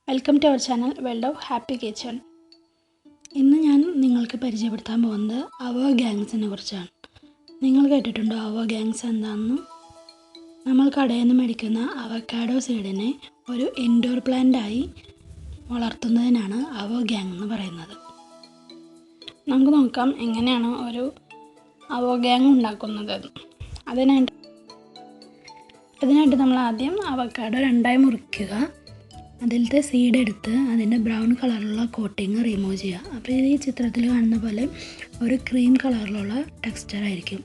Welcome to our channel world of happy kitchen. ഇന്ന് ഞാൻ നിങ്ങൾക്ക് പരിചയപ്പെടുത്താൻ പോകുന്നത് അവോഗാങ്സിനെ കുറിച്ചാണ്. നിങ്ങൾ കേട്ടിട്ടുണ്ടോ അവോഗാങ്സ് എന്താണെന്ന്? നമ്മൾ കടയിൽ നിന്ന് മേടിക്കുന്ന അവക്കാഡോ സീഡിനെ ഒരു ഇൻഡോർ പ്ലാന്റായി വളർത്തുന്നതിനാണ് അവോഗാങ് എന്ന് പറയുന്നത്. നമുക്ക് നോക്കാം എങ്ങനെയാണ് ഒരു അവോഗാങ് ഉണ്ടാക്കുന്നത്. അതിനായിട്ട് നമ്മൾ ആദ്യം അവക്കാഡോ രണ്ടായി മുറിക്കുക. അതിലത്തെ സീഡ് എടുത്ത് അതിൻ്റെ ബ്രൗൺ കളറിലുള്ള കോട്ടിങ് റിമൂവ് ചെയ്യുക. അപ്പോൾ ഈ ചിത്രത്തിൽ കാണുന്ന പോലെ ഒരു ക്രീം കളറിലുള്ള ടെക്സ്ചർ ആയിരിക്കും.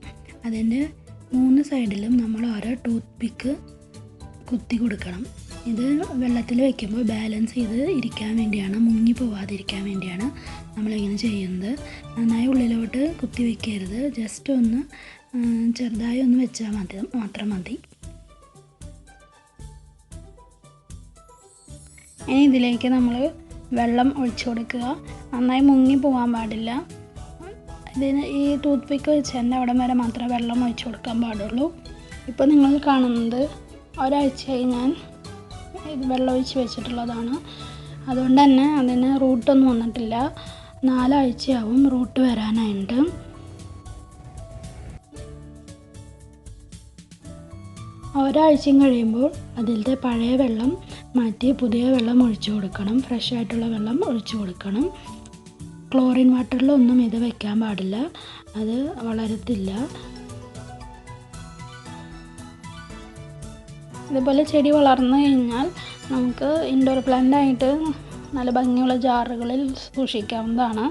അതിൻ്റെ 3 സൈഡിലും നമ്മൾ ഓരോ ടൂത്ത് പിക്ക് കുത്തി കൊടുക്കണം. ഇത് വെള്ളത്തിൽ വയ്ക്കുമ്പോൾ ബാലൻസ് ചെയ്ത് ഇരിക്കാൻ വേണ്ടിയാണ്, മുങ്ങി പോവാതിരിക്കാൻ വേണ്ടിയാണ് നമ്മളിങ്ങനെ ചെയ്യുന്നത്. നന്നായി ഉള്ളിലോട്ട് കുത്തി വയ്ക്കരുത്, ജസ്റ്റ് ഒന്ന് ചെറുതായി ഒന്ന് വെച്ചാൽ മാത്രം മതി. ഇനി ഇതിലേക്ക് നമ്മൾ വെള്ളം ഒഴിച്ചു കൊടുക്കുക. നന്നായി മുങ്ങി പോകാൻ പാടില്ല. ഈ ടൂത്ത് പിക്ക് വെച്ചതിൻ്റെ അവിടെ വരെ മാത്രമേ വെള്ളം ഒഴിച്ചു കൊടുക്കാൻ പാടുള്ളൂ. ഇപ്പോൾ നിങ്ങൾ കാണുന്നത് ഒരാഴ്ചയായി ഞാൻ ഇത് വെള്ളം ഒഴിച്ച് വെച്ചിട്ടുള്ളതാണ്. അതുകൊണ്ട് തന്നെ അതിന് റൂട്ടൊന്നും വന്നിട്ടില്ല. 4 ആഴ്ചയാവും റൂട്ട് വരാനായിട്ട്. ഒരാഴ്ചയും കഴിയുമ്പോൾ അതിലത്തെ പഴയ വെള്ളം മാറ്റി പുതിയ വെള്ളം ഒഴിച്ചു കൊടുക്കണം. ഫ്രഷ് ആയിട്ടുള്ള വെള്ളം ഒഴിച്ചു കൊടുക്കണം. ക്ലോറിൻ വാട്ടറിലൊന്നും ഇത് വെക്കാൻ പാടില്ല, അത് വളരത്തില്ല. ഇതുപോലെ ചെടി വളർന്നു കഴിഞ്ഞാൽ നമുക്ക് ഇൻഡോർ പ്ലാന്റ് ആയിട്ട് നല്ല ഭംഗിയുള്ള ജാറുകളിൽ സൂക്ഷിക്കാവുന്നതാണ്.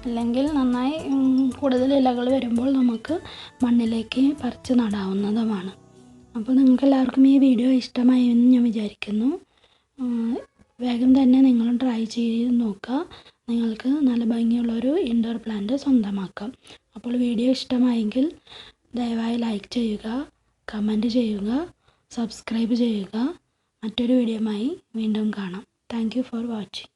അല്ലെങ്കിൽ നന്നായി കൂടുതൽ ഇലകൾ വരുമ്പോൾ നമുക്ക് മണ്ണിലേക്ക് പറിച്ച് നടാവുന്നതുമാണ്. അപ്പോൾ നിങ്ങൾക്ക് എല്ലാവർക്കും ഈ വീഡിയോ ഇഷ്ടമായി എന്ന് ഞാൻ വിചാരിക്കുന്നു. വേഗം തന്നെ നിങ്ങളും ട്രൈ ചെയ്ത് നോക്കുക. നിങ്ങൾക്ക് നല്ല ഭംഗിയുള്ളൊരു ഇൻഡോർ പ്ലാന്റ് സ്വന്തമാക്കാം. അപ്പോൾ വീഡിയോ ഇഷ്ടമായെങ്കിൽ ദയവായി ലൈക്ക് ചെയ്യുക, കമൻറ്റ് ചെയ്യുക, സബ്സ്ക്രൈബ് ചെയ്യുക. മറ്റൊരു വീഡിയോയുമായി വീണ്ടും കാണാം. Thank you for watching.